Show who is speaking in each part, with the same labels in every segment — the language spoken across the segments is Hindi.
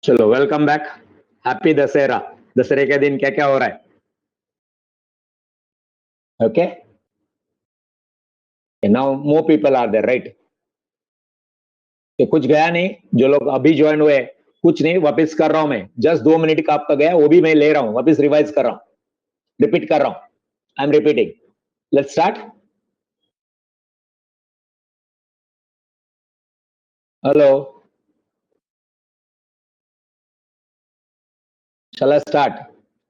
Speaker 1: चलो वेलकम बैक, हैप्पी दशहरा। दशहरे के दिन क्या क्या हो रहा है? Okay, now more people are there, right? तो कुछ गया नहीं, जो लोग अभी ज्वाइन हुए कुछ नहीं, वापस कर रहा हूं मैं। जस्ट 2 मिनट का आपका गया, वो भी मैं ले रहा हूं, वापस रिवाइज कर रहा हूं, रिपीट कर रहा हूं। I am repeating. Let's start. Hello, चला स्टार्ट।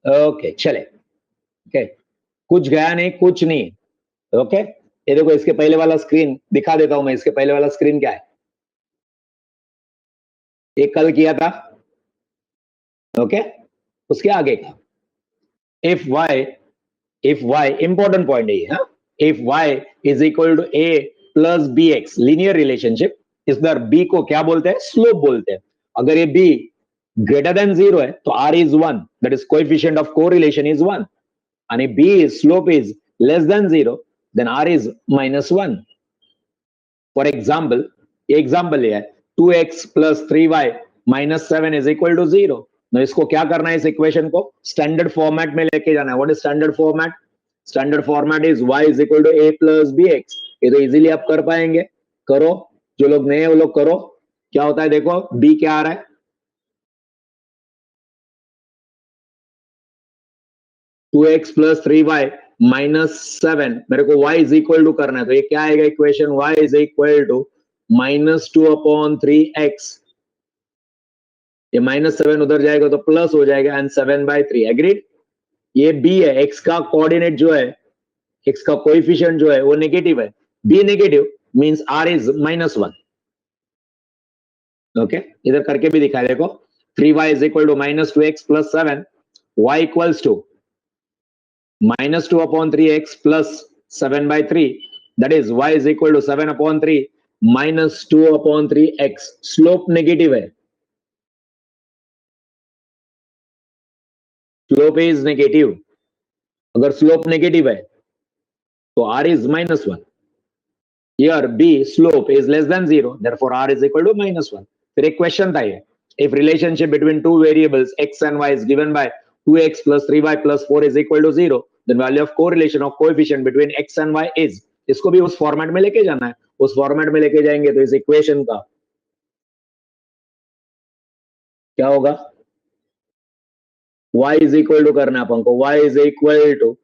Speaker 1: ओके चले। ओके, कुछ गया नहीं, कुछ नहीं। ओके, ये देखो, इसके पहले वाला स्क्रीन दिखा देता हूं मैं। इसके पहले वाला स्क्रीन क्या है? ये कल किया था। ओके, उसके आगे का इफ y important point है ये, हाँ? If y is equal to a plus bx linear relationship, इधर b को क्या बोलते हैं? स्लोप बोलते हैं। अगर ये b greater than 0 है तो r is 1, that is coefficient of correlation is 1, and if b is slope is less than 0, then r is minus 1. For example, ये example है 2x plus 3y minus 7 is equal to 0. तो इसको क्या करना है? इस इक्वेशन को स्टैंडर्ड फॉर्मेट में लेके जाना है। What is standard format? Standard format is y is equal to a plus bx. ये तो इजीली आप कर पाएंगे, करो। जो लोग नए हैं वो लोग करो। क्या होता है देखो, b क्या आ रहा है? 2x plus 3y minus 7, मेरे को y is equal to करना है, तो ये क्या आएगा equation? y is equal to minus 2/3x. ये -7 उधर जाएगा तो प्लस हो जाएगा, एंड 7/3। एग्रीड? ये b है, x का कोऑर्डिनेट जो है, x का कोएफिशिएंट जो है वो नेगेटिव है। b negative means r is -1। Okay, इधर करके भी दिखा देखो। 3y is equal to -2x plus 7, y equals to -2/3x plus 7/3, that is y is equal to 7/3 minus 2/3x. Slope negative है, स्लोप इज नेगेटिव। अगर स्लोप नेगेटिव है तो r is -1. Here b slope is less than 0, therefore r is equal to -1. फिर एक क्वेश्चन था ये, if relationship between two variables x and y is given by 2x plus 3y plus 4 is equal to 0, then value of correlation of coefficient between x and y is. इसको भी उस फॉर्मेट में लेके जाना है। उस फॉर्मेट में लेके जाएंगे तो इस इक्वेशन का क्या होगा? y is equal to करना है अपन को, y is equal to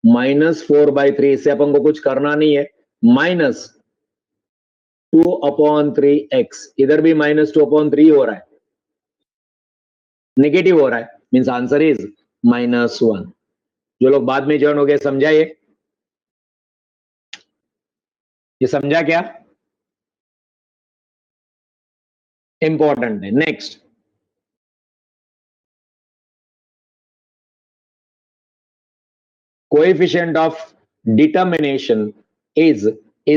Speaker 1: -4/3, इससे अपन को कुछ करना नहीं है, -2/3x। इधर भी -2/3 हो रहा है, नेगेटिव हो रहा है, मींस आंसर इज -1। जो लोग बाद में ज्वाइन हो गए समझा ये समझा क्या? इंपॉर्टेंट है। Next, coefficient of determination is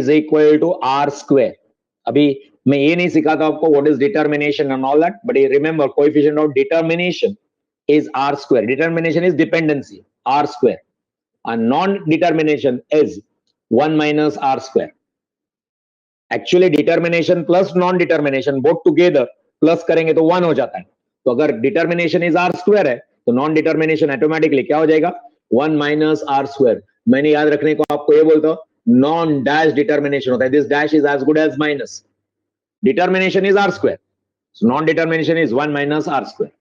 Speaker 1: equal to r square. अभी मैं ये नहीं सिखाता आपको what is determination and all that, but remember coefficient of determination is r square. Determination is dependency, r square, and non-determination is 1 minus r square. Actually determination plus non-determination both together plus करेंगे तो 1 हो जाता है। तो अगर determination is r square है तो non-determination automatically क्या हो जाएगा? 1 minus r square. मैंने याद रखने को आपको ये बोलता हूं, non-dash determination होता है, this dash is as good as minus. Determination is r square, so non-determination is 1 minus r square.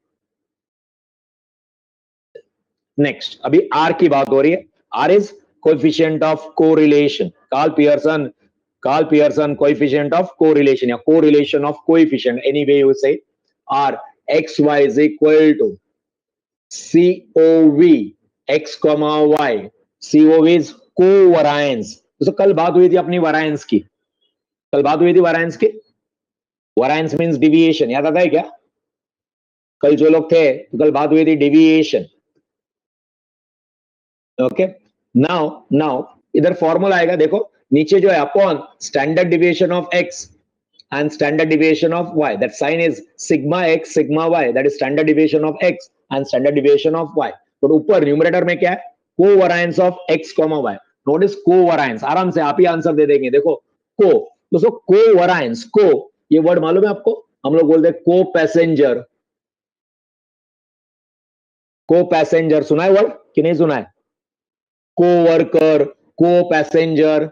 Speaker 1: Next, अभी आर की बात हो रही है। R is coefficient of correlation. Karl Pearson coefficient of correlation या correlation of coefficient, anyway you say. R X Y is equal to COV x, y. COV is covariance. तो कल बात हुई थी अपनी वरायंस की, वरायंस मींस डिविएशन, याद आता है क्या? कल जो लोग थे तो कल बात हुई थी डिविएशन। ओके, नाउ इधर फॉर्मूला आएगा, देखो नीचे जो है upon standard deviation of x and standard deviation of y, that sign is sigma x sigma y, that is standard deviation of x and standard deviation of y. तो ऊपर न्यूमरेटर में क्या है? कोवरायंस ऑफ x, y. नोटिस कोवरायंस, आराम से आप ही आंसर दे देंगे। देखो को, दोस्तों कोवरायंस, को ये वर्ड मालूम है आपको? हम लोग बोलते हैं को पैसेंजर। को पैसेंजर सुना है वर्ड कि नहीं सुना है? को वर्कर, को पैसेंजर,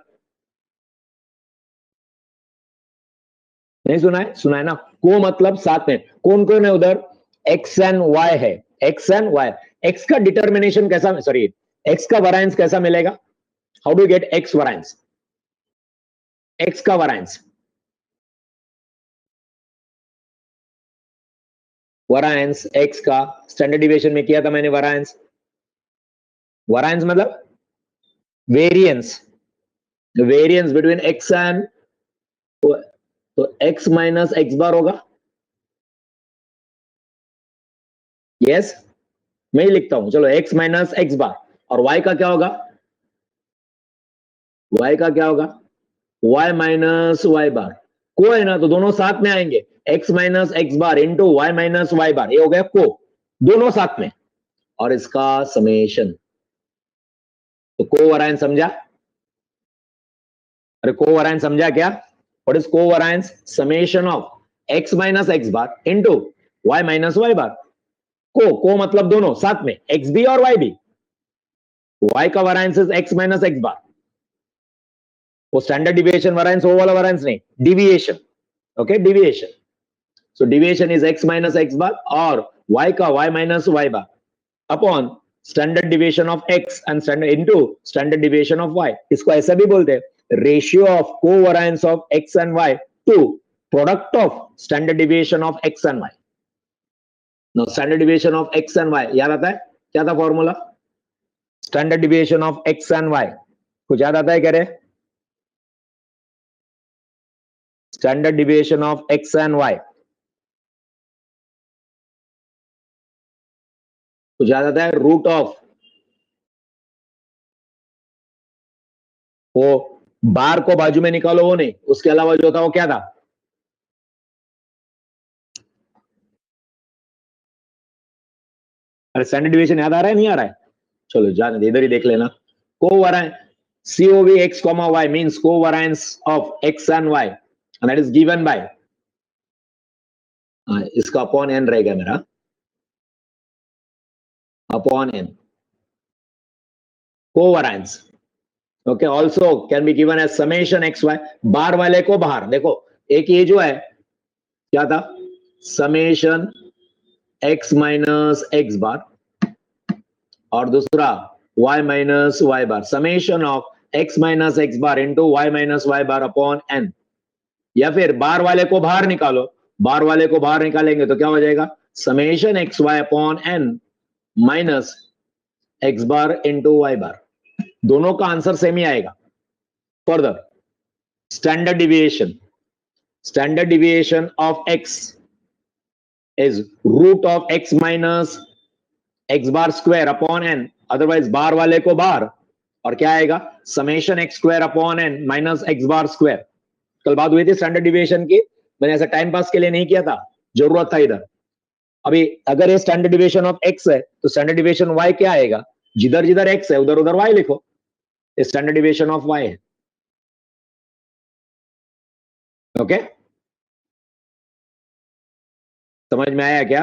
Speaker 1: नहीं सुना है? सुना है ना? को मतलब साथ में कौन कौन है उधर? एक्स एंड वाई है, एक्स एंड वाई। एक्स का डिटर्मिनेशन कैसा, सॉरी एक्स का वरायंस कैसा मिलेगा? How do get x variance? X का वरायंस, वरायंस एक्स का स्टैंडर्ड डिविएशन में किया था मैंने वरायंस। वरायंस मतलब variance, variance between x and, तो एक्स माइनस एक्स बार होगा। यस, मैं ही लिखता हूं, चलो एक्स माइनस एक्स बार। और वाई का क्या होगा? वाई का क्या होगा? Y minus Y bar. को है ना, तो दोनों साथ में आएंगे, x minus x bar into Y minus Y बार, ये हो गया को, दोनों साथ में, और इसका समेशन। तो कोवरायंस समझा? अरे कोवरायंस समझा क्या? What is covariance? Summation of X minus x bar into Y minus Y bar. को मतलब दोनों साथ में, एक्स बी और वाई बी। वाई का variance is X minus x bar, वो स्टैंडर्ड डिविएशन वरायंस, वो वाला वरायंस नहीं, deviation. Okay, deviation. So deviation is X minus x bar और y का y minus y bar upon standard deviation of x and standard into standard deviation of y। इसको ऐसा भी बोलते हैं, ratio of covariance of x and y to product of standard deviation of x and y। Now standard deviation of x and y याद आता है? क्या था formula? Standard deviation of x and y कुछ याद आता है? कह रहे standard deviation of x and y कुछ याद आता है? रूट ऑफ, वो बार को बाजू में निकालो वो नहीं, उसके अलावा जो था वो क्या था? अरे स्टैंडर्ड डिविएशन याद आ रहा है नहीं आ रहा है? चलो जाने दे, इधर ही देख लेना। कोवरायंस COV x, y means covariance of x and y and that is given by, इसका अपॉन n रहेगा मेरा, upon n covariance. Okay, also can be given as summation x Y. Bar वाले को बाहर देखो, एक ये जो है क्या था? Summation x minus x bar और दूसरा y minus Y bar, summation of x minus x bar into Y minus Y bar upon n। या फिर बार वाले को बाहर निकालो, बार वाले को बाहर निकालेंगे तो क्या हो जाएगा? Summation x Y upon n minus x bar into Y bar. दोनों का आंसर सेम ही आएगा। Further standard deviation, standard deviation of x is root of x minus x bar square upon n, otherwise bar वाले को बार, और क्या आएगा? Summation x square upon n minus x bar square. कल बात हुई थी स्टैंडर्ड डिविएशन की, मैंने ऐसा टाइम पास के लिए नहीं किया था, जरूरत था इधर। अभी अगर ये स्टैंडर्ड डिविएशन ऑफ x है तो स्टैंडर्ड डिविएशन y क्या आएगा? जिधर जिधर x है उधर उधर y लिखो, स्टैंडर्ड डिविएशन ऑफ y है। ओके, समझ में आया क्या?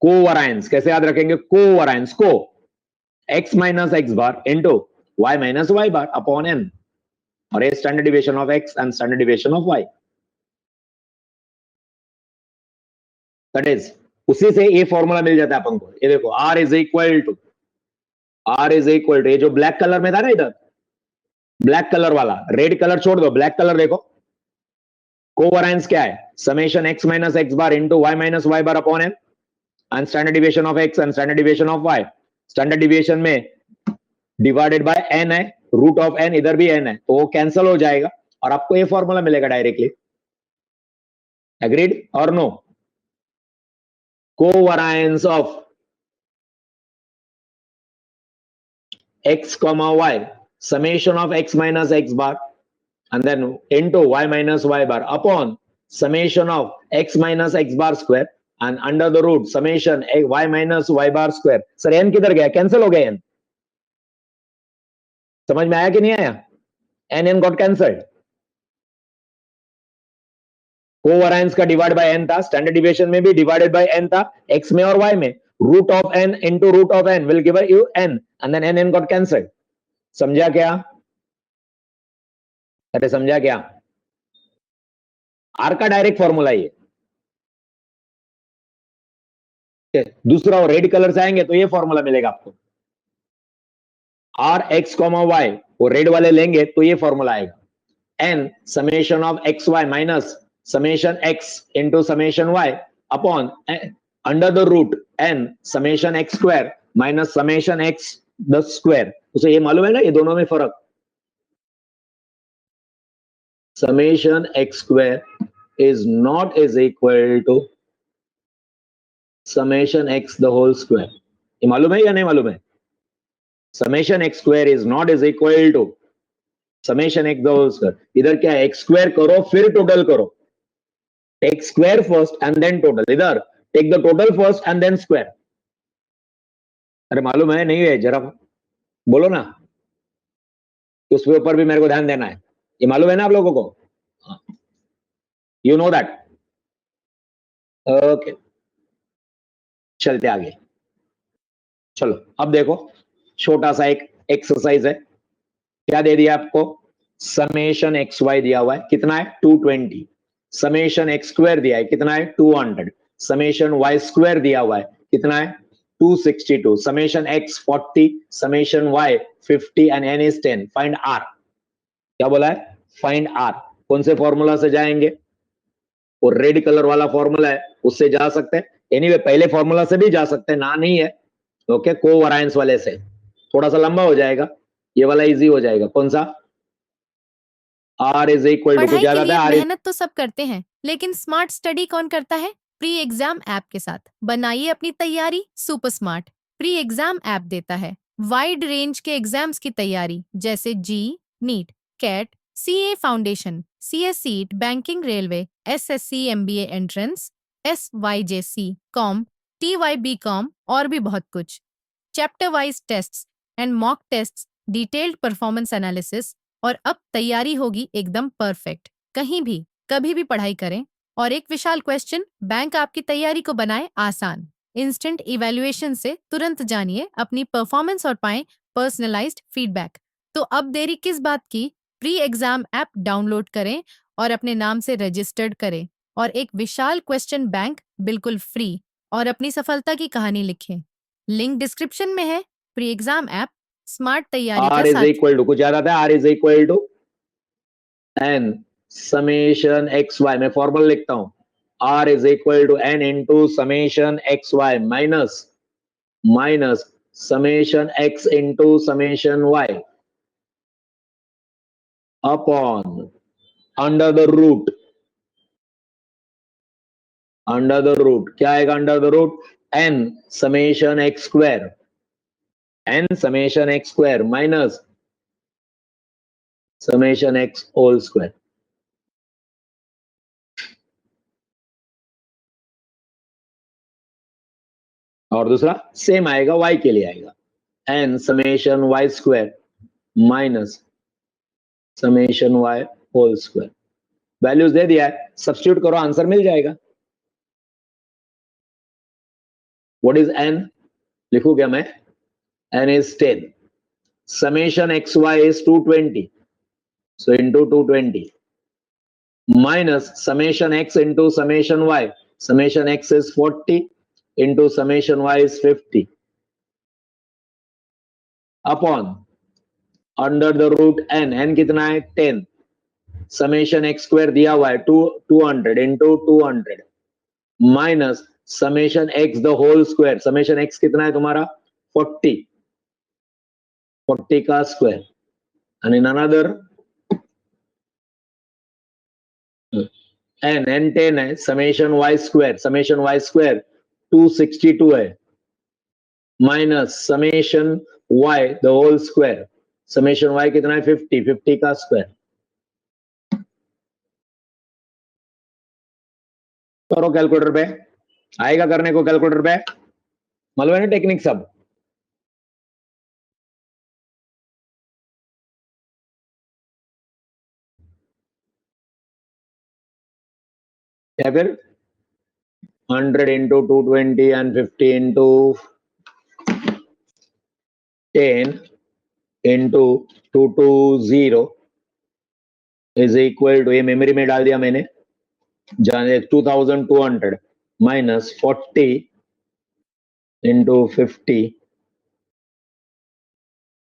Speaker 1: कोवरायंस कैसे याद रखेंगे? कोवरायंस को x minus x bar into Y minus Y bar upon n, और ये standard deviation of x and standard deviation of y। That is, उसी से ये फॉर्मूला मिल जाता है अपन को। ये देखो r is equal to, r is equal to, ये जो ब्लैक कलर में था ना इधर, ब्लैक कलर वाला, रेड कलर छोड़ दो, ब्लैक कलर देखो। कोवरायंस क्या है? Summation x minus x bar into Y minus Y bar upon n and standard deviation of x and standard deviation of y। Standard deviation में डिवाइडेड बाय n है, रूट ऑफ n इधर भी n है, तो वो कैंसिल हो जाएगा और आपको ये फॉर्मूला मिलेगा डायरेक्टली। एग्रीड और no? Covariance of x comma y, summation of x minus x bar and then into y minus y bar upon summation of x minus x bar square and under the root summation y minus y bar square। Sir n किधर गया? कैंसिल हो गया n। समझ में आया कि नहीं आया? n got cancelled। कोवेरिएंस का डिवाइड बाय एन था, स्टैंडर्ड डिविएशन में भी डिवाइडेड बाय एन था, एक्स में और वाई में. Root of n into root of n will give you n and then n got cancelled. समझा क्या? अरे समझा क्या? आर का डायरेक्ट फॉर्मूला ये. दूसरा और रेड कलर से आएंगे तो ये फॉर्मूला मिलेगा आपको. आर एक्स कॉमा वाई वो रेड वाले लेंगे तो ये फॉर्मूला आएगा. N summation of x y minus summation x into summation y upon under the root n summation x square minus summation x the square. उसे ये मालूम है ना ये दोनों में फर्क. Summation x square is not is equal to summation x the whole square. ये मालूम है या नहीं मालूम है? summation x square is not is equal to summation x the whole square. इधर क्या है? x square करो फिर टोटल करो. take square first and then total. इधर take the total first and then square. अरे मालूम है नहीं है? जरा बोलो ना. उसके ऊपर भी मेरे को ध्यान देना है. ये मालूम है ना आप लोगों को? You know that. ओके चलते आगे. चलो अब देखो छोटा सा एक एक्सरसाइज है. क्या दे दिया आपको? समेशन एक्स वाई दिया हुआ है. कितना है? 220. समेशन एक्स स्क्वायर दिया है. कितना है? 200. समेशन वाई स्क्वायर दिया हुआ है. कितना है? 262. Summation x 40. Summation y 50 and n is 10. Find r. क्या बोला है? Find r. कौन से फॉर्मूला से जाएंगे? वो रेड कलर वाला फॉर्मूला है उससे जा सकते हैं. एनीवे पहले फॉर्मूला से भी जा सकते हैं, ना नहीं है. ओके कोवेरिएंस वाले से थोड़ा सा लंबा हो जाएगा. ये वाला इजी हो जाएगा. कौन सा? आर इज इक्वल टू कुछ
Speaker 2: पढ़ाई के
Speaker 1: ज्यादा
Speaker 2: लिए
Speaker 1: था.
Speaker 2: मेहनत तो सब करते हैं, लेकिन स्मार्ट स्टडी कौन करता है? प्री एग्जाम ऐप के साथ बनाइए अपनी तैयारी super smart. Pre exam app देता है वाइड रेंज के एग्जाम्स की तैयारी, जैसे JEE, NEET, CAT, CA foundation, CS CET, banking, railway, SSC, MBA entrance, SYJC, com, TYB com और भी बहुत कुछ. Chapter wise tests and mock tests, detailed performance analysis, और अब तैयारी होगी एकदम परफेक्ट. कहीं भी कभी भी पढ़ाई करें. और एक विशाल क्वेश्चन बैंक आपकी तैयारी को बनाए आसान. इंस्टेंट इवैल्यूएशन से तुरंत जानिए अपनी परफॉर्मेंस और पाएं पर्सनलाइज्ड फीडबैक. तो अब देरी किस बात की? प्री एग्जाम ऐप डाउनलोड करें और अपने नाम से रजिस्टर्ड करें और एक विशाल क्वेश्चन बैंक बिल्कुल फ्री और अपनी सफलता की कहानी लिखें. लिंक डिस्क्रिप्शन में है. प्री एग्जाम ऐप स्मार्ट तैयारी का
Speaker 1: आर इज
Speaker 2: साथ.
Speaker 1: इक्वल टू कुछ ज्यादा था. R is equal to n summation x y. मैं फॉर्मूला लिखता हूं. R is equal to n into summation x y minus summation x into summation y upon under the root. Under the root क्या आएगा? Under the root n summation x square. N summation x square minus summation x whole square. और दूसरा सेम आएगा y के लिए आएगा. N summation Y square minus summation Y whole square. Values दे दिया है, सब्स्टिट्यूट करो आंसर मिल जाएगा. What is n? लिखू क्या मैं? n is 10. Summation x Y is 220. So into 220 minus summation x into summation y. Summation x is 40 into summation y is 50 upon under the root n कितना है? 10. समेशन एक्स स्क्वायर दिया हुआ है 200 into 200 minus summation x the whole square. Summation x कितना है तुम्हारा? 40 का square. And in another n 10 है. समेशन वाई स्क्वायर 262 है minus summation y the whole square. Summation y कितना है? 50 का स्क्वायर. करो कैलकुलेटर पे. आएगा करने को कैलकुलेटर पे. मालूम है ना टेक्निक सब. या फिर 100 into 220 and 50 into 10 into 220 is equal to, ये मेमोरी में डाल दिया मैंने, जाने 2200 minus 40 into 50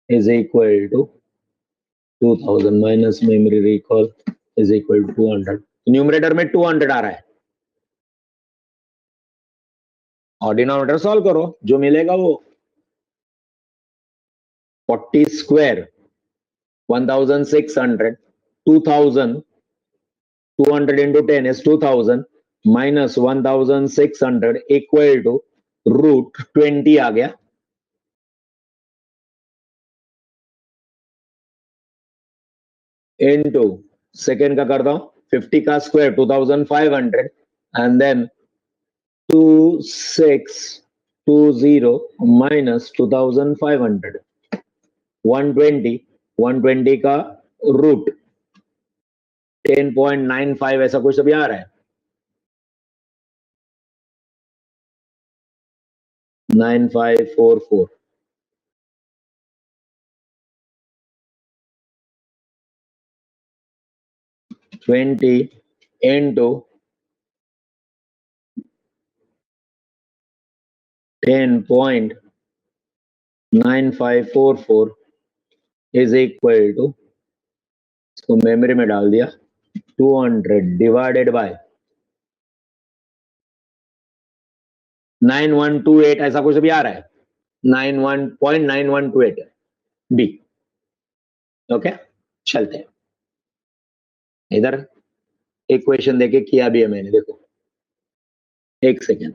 Speaker 1: is equal to 2000 minus memory recall is equal to 200. Numerator में 200 आ रहा है और डिनोमिनेटर सॉल्व करो, जो मिलेगा वो 40 square 1600, 2000 200 into 10 is 2000 minus 1600 equal to root 20 आ गया, into सेकेंड का करता हूं 50 का स्क्वायर 2500 and then 2620 minus 2500 120 का रूट 10.95 ऐसा कुछ अभी आ रहा है, 9544 20 into 10.9544 is equal to, इसको मेमोरी में डाल दिया 200 डिवाइडेड बाय 9128 ऐसा कुछ भी आ रहा है, 91.9128 बी। ओके चलते हैं, इधर एक क्वेश्चन देके किया भी है मैंने, देखो एक सेकेंड,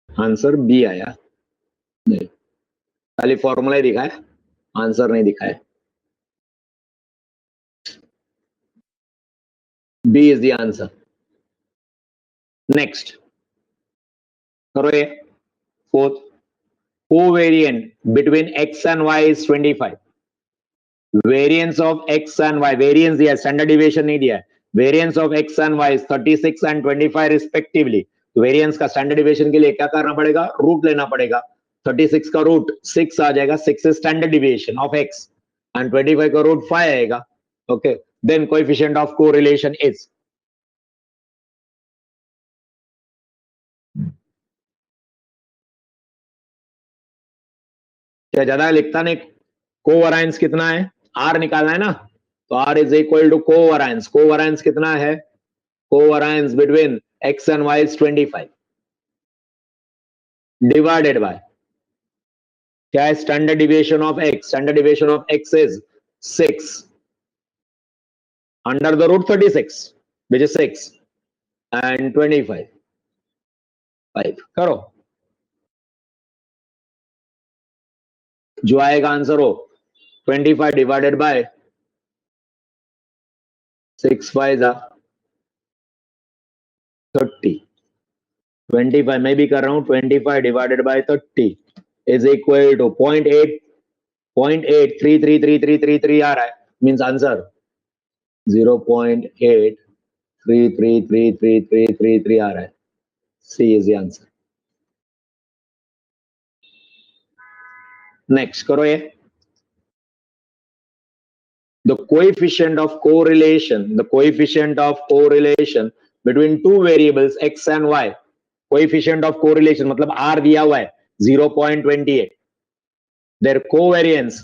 Speaker 1: आंसर बी आया, नहीं खाली फॉर्मूला ही दिखा है, आंसर नहीं दिखा है, B is the answer. Next करो ये fourth, covariant between x and y is 25, variance of x and y, variance दिया, स्टैंडर्ड डिविएशन नहीं दिया है, variance of x and y is 36 and 25 respectively, variance का स्टैंडर्ड डिविएशन के लिए क्या करना पड़ेगा, रूट लेना पड़ेगा, 36 का रूट 6 आ जाएगा, 6 is standard deviation of x and 25 का रूट 5 आएगा, okay then coefficient of correlation is, क्या ज्यादा लिखता नहीं, कोवेरिएंस कितना है, r निकालना है ना, तो r is equal to covariance, covariance कितना है, covariance between x and y is 25 divided by क्या है, standard deviation of x, standard deviation of x is 6 under the root 36 which is 6 and 25 5 करो, जो आएगा आंसर हो 25 डिवाइडेड बाय 6 5 30, 25 मैं भी कर रहा हूं, 25 divided by 30 is equal to 0.8333333 आ रहा है, मींस आंसर 0.8333333 आ रहा है, C is the answer. Next करो ये, the coefficient of correlation between two variables x and y, coefficient of correlation मतलब r दिया हुआ है 0.28, their covariance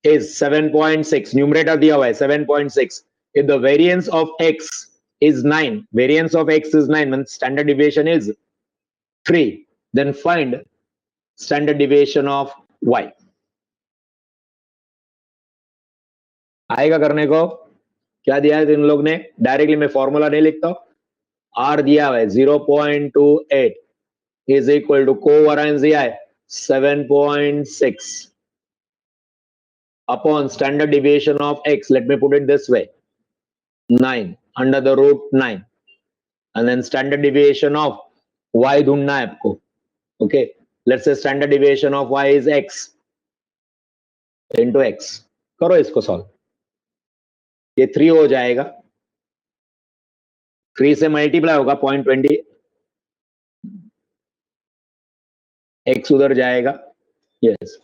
Speaker 1: is 7.6, numerator दिया हुआ है 7.6, if the variance of x is 9, variance of x is 9 when standard deviation is 3, then find standard deviation of y। आएगा करने को, क्या दिया है इन लोग ने, डायरेक्टली मैं फॉर्मूला नहीं लिखता, r दिया हुआ है 0.28 इज इक्वल टू कोवेरिएंस दिया है 7.6 upon standard deviation of x, let me put it this way 9 under the root 9 and then standard deviation of y ढूंढना है आपको. Okay, let's say standard deviation of y is x into x. करो इसको सॉल्व. ये 3 हो जाएगा, 3 से मल्टीप्लाई होगा 0.20, x उधर जाएगा. Yes,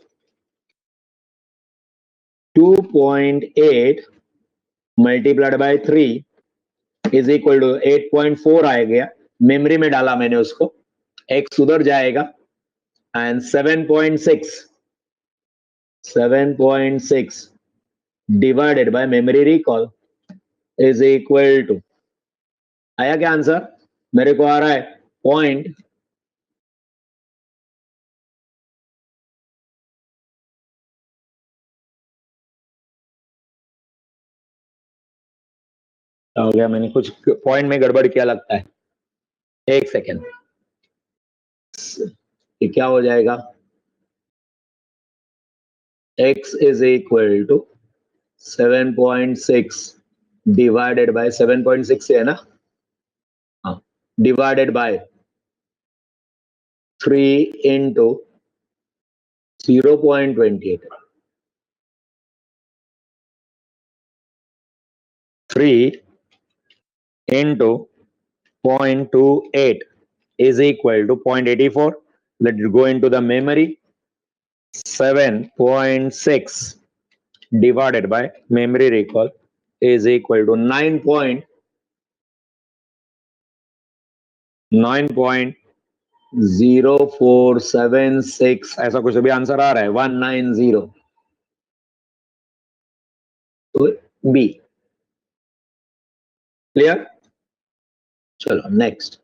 Speaker 1: 2.8 multiplied by 3 is equal to 8.4 आ गया. मेमोरी में डाला मैंने उसको, x उधर जाएगा and 7.6 divided by memory recall is equal to, आया क्या आंसर? मेरे को आ रहा है पॉइंट हो गया, मैंने कुछ पॉइंट में गड़बड़ किया लगता है. एक सेकेंड, ये क्या हो जाएगा? x is equal to 7.6 divided by 7.6 है ना, हाँ, divided by 3 into 0.28. 3 into 0.28 is equal to 0.84. Let's go into the memory. 7.6 divided by memory recall is equal to 9.0476. ऐसा कुछ भी आंसर आ रहा है, 190. तो बी. क्लियर? चलो next.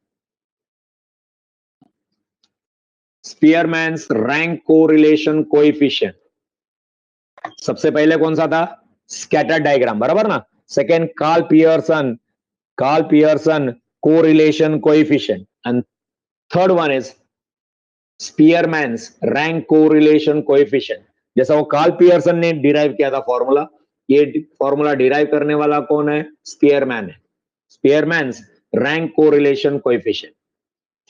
Speaker 1: Spearman's rank correlation coefficient. सबसे पहले कौन सा था? स्कैटर डायग्राम, बराबर ना. Second Karl Pearson correlation coefficient and third one is Spearman's rank correlation coefficient. जैसा वो कार्ल पियर्सन ने डिराइव किया था फॉर्मूला, ये फॉर्मूला डिराइव करने वाला कौन है? स्पीयरमैन है. स्पीयरमैन्स रैंक कोरिलेशन कोएफिशिएंट.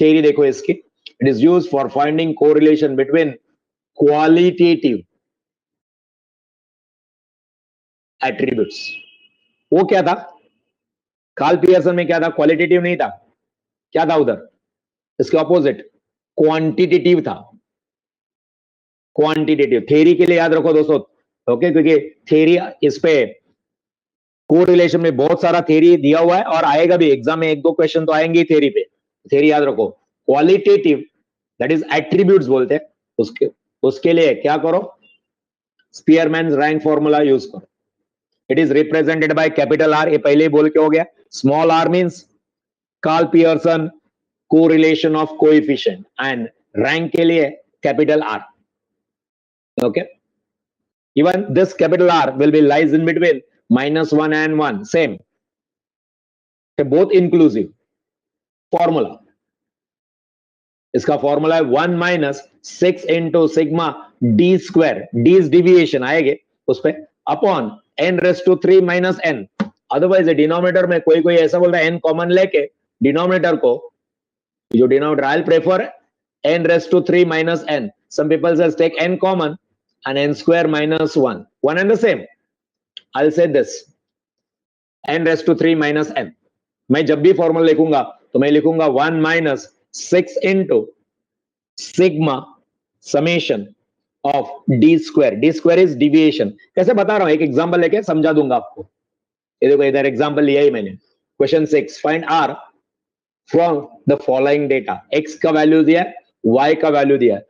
Speaker 1: थ्योरी देखो इसकी. It is used for finding correlation between qualitative attributes. वो क्या था? कार्ल पियर्सन में क्या था? क्वालिटेटिव नहीं था. क्या था उधर? इसके ऑपोजिट क्वांटिटेटिव था. क्वांटिटेटिव थ्योरी के लिए याद रखो दोस्तों, ओके, क्योंकि थ्योरी इस पे कोरिलेशन में बहुत सारा थ्योरी दिया हुआ है और आएगा भी एग्जाम में. 1-2 क्वेश्चन तो आएंगे थ्योरी पे. थ्योरी याद रखो. क्वालिटेटिव दैट इज एट्रीब्यूट्स बोलते हैं. उसके लिए क्या करो? स्पीयरमैन्स रैंक फॉर्मूला यूज करो. It is represented by capital R. ये पहले ही बोल के हो गया. Small r means Karl Pearson correlation of coefficient and rank के लिए capital R. Okay, even this capital R will be lies in between -1 and 1. Same, both inclusive formula. इसका फॉर्मूला है 1 - 6 into sigma d square. D is deviation आएंगे उस पे, upon n⁻³ - n. Otherwise denominator में कोई ऐसा बोल रहा है n कॉमन लेके डिनोमिनेटर को, जो denominator I prefer n⁻³ - n. Some people say take n common and n² - 1. One and the same. I'll say this n⁻³ - n. मैं जब भी फॉर्मूला लिखूंगा तो मैं लिखूंगा 1 - 6 into sigma summation of D square. D square is deviation. कैसे बता रहा हूं, एक एग्जांपल लेके समझा दूंगा आपको. ये देखो इधर एग्जांपल लिया ही मैंने. Question 6, find r from the following data. x का वैल्यू दिया है, y का वैल्यू दिया है.